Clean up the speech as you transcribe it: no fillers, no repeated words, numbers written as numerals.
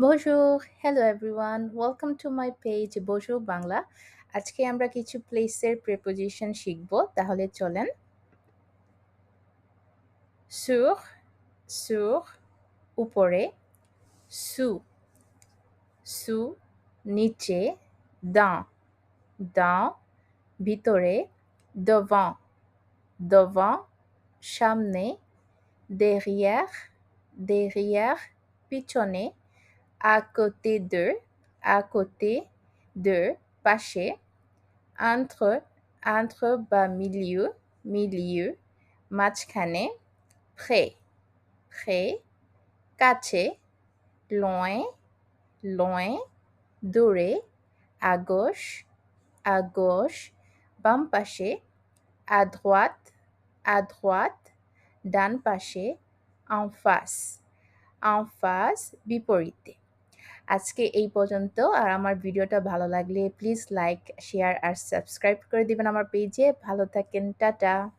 Bonjour, hello everyone. Welcome to my page Bonjour Bangla. আজকে আমরা কিছু প্লেসের প্রিপোজিশন শিখব। তাহলে চলেন। sur sur উপরে, sous sous নিচে, dans dans ভিতরে, devant devant সামনে, derrière derrière পিছনে, à côté de à côté de পাশে, entre entre বা milieu milieu মাঝখানে, près près কাছে, loin loin দূরে, à gauche à gauche বাম পাশে, à droite ডান পাশে, en face en face বিপরীতে। আজকে এই পর্যন্ত। আর আমার ভিডিওটা ভালো লাগলে প্লিজ লাইক, শেয়ার আর সাবস্ক্রাইব করে দিবেন আমার পেজে। ভালো থাকেন, টাটা।